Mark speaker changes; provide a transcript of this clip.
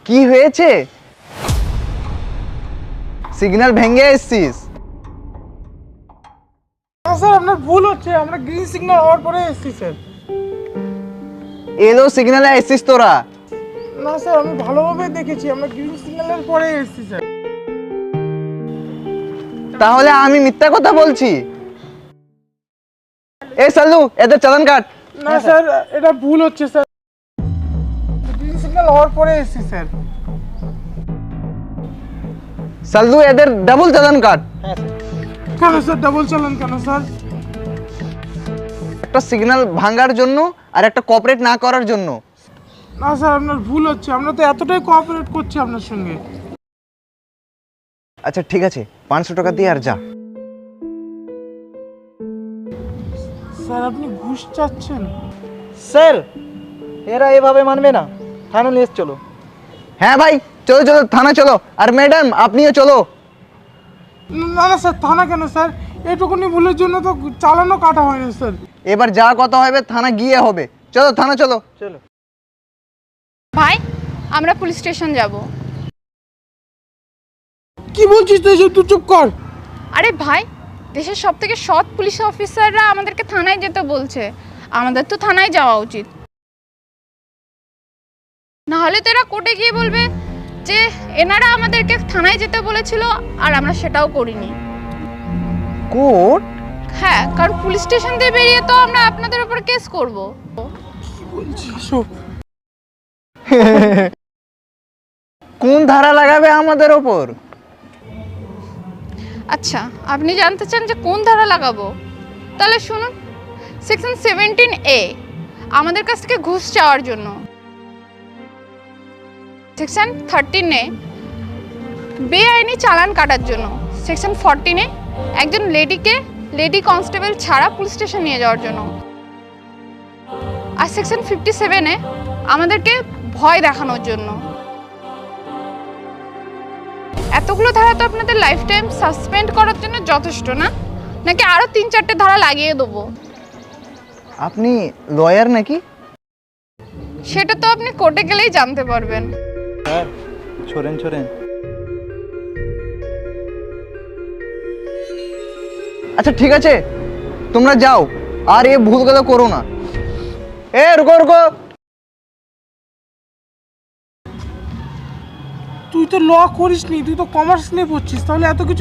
Speaker 1: কি হয়েছে? সিগন্যাল ভেঙে এসছিস?
Speaker 2: না স্যার, আপনার ভুল হচ্ছে। আমরা গ্রিন সিগন্যাল হওয়ার পরে এসেছি স্যার।
Speaker 1: এলো সিগন্যালে এসছিস তোরা?
Speaker 2: না স্যার, আমি ভালোভাবে দেখেছি, আমরা গ্রিন সিগন্যালের পরে এসেছি স্যার।
Speaker 1: তাহলে আমি মিথ্যা কথা বলছি? এ সাল্লু, এদের চালান কাট।
Speaker 2: না স্যার, এটা ভুল হচ্ছে স্যার। গ্রিন সিগন্যাল হওয়ার পরে এসেছি স্যার।
Speaker 1: সাল্লু, এদের ডাবল চালান কাট।
Speaker 2: কেন স্যার ডাবল চালান কেন স্যার?
Speaker 1: একটা সিগন্যাল ভাঙার জন্য আর একটা কোঅপারেট না করার জন্য।
Speaker 2: না স্যার, আপনার ভুল হচ্ছে। আমরা তো এতটাই কোঅপারেট করছি আপনার সঙ্গে।
Speaker 1: আচ্ছা ঠিক আছে, 500 টাকা দিয়ে আর যা।
Speaker 2: স্যার, আপনি ঘুষ চাচ্ছেন?
Speaker 3: স্যার, এরা এভাবে মানবে না, থানা নিয়ে চলো।
Speaker 1: হ্যাঁ ভাই, চলো চলো থানা চলো। আর ম্যাডাম আপনিও চলো।
Speaker 2: না না স্যার, থানা কেন স্যার? এটুকুনি ভুলের জন্য তো চালানো কাটা হয়নি স্যার।
Speaker 1: এবার যা কথা হবে থানা গিয়ে হবে। চলো থানা চলো।
Speaker 3: চলো।
Speaker 4: ভাই, আমরা পুলিশ স্টেশন যাব।
Speaker 2: কি বলছিস তুই? তুই চুপ কর।
Speaker 4: আরে ভাই, দেশের সবথেকে সৎ পুলিশ অফিসাররা আমাদেরকে থানায় যেতে বলছে। আমাদের তো থানায় যাওয়া উচিত। না হলে তো এরা কোর্টে গিয়ে বলবে যে এনারা আমাদেরকে থানায় যেতে বলেছিল আর আমরা সেটাও করিনি।
Speaker 1: কোর্ট?
Speaker 4: হ্যাঁ, কারণ পুলিশ স্টেশন দিয়ে বেরিয়ে তো আমরা আপনাদের উপর কেস করব।
Speaker 2: কি বলছিস সব?
Speaker 1: কোন ধারা লাগাবে আমাদের ওপর?
Speaker 4: আচ্ছা, আপনি জানতে চান যে কোন ধারা লাগাবো? তাহলে শুনুন, সেকশন 17A আমাদের কাছ থেকে ঘুষ চাওয়ার জন্য। সেকশন 13A বেআইনি চালান কাটার জন্য। সেকশন 14A একজন লেডিকে লেডি কনস্টেবল ছাড়া পুলিশ স্টেশন নিয়ে যাওয়ার জন্য। আর সেকশন 57A আমাদেরকে ভয় দেখানোর জন্য। এতগুলো ধারা তো আপনাদের লাইফ টাইম সাসপেন্ড করার জন্য যথেষ্ট না? নাকি আরো 3-4টে ধারা লাগিয়ে দেবো?
Speaker 1: আপনি লয়ার নাকি?
Speaker 4: সেটা তো আপনি কোর্টে গেলেই জানতে পারবেন।
Speaker 3: হ্যাঁ, ছোড়েন ছোড়েন।
Speaker 1: আচ্ছা ঠিক আছে, তোমরা যাও আর এ ভুলগুলো করো না। এ রুকো রুকো।
Speaker 2: তুই তো ল করিসনি, তুই তো কমার্স নিয়ে পড়ছিস, তাহলে এত কিছু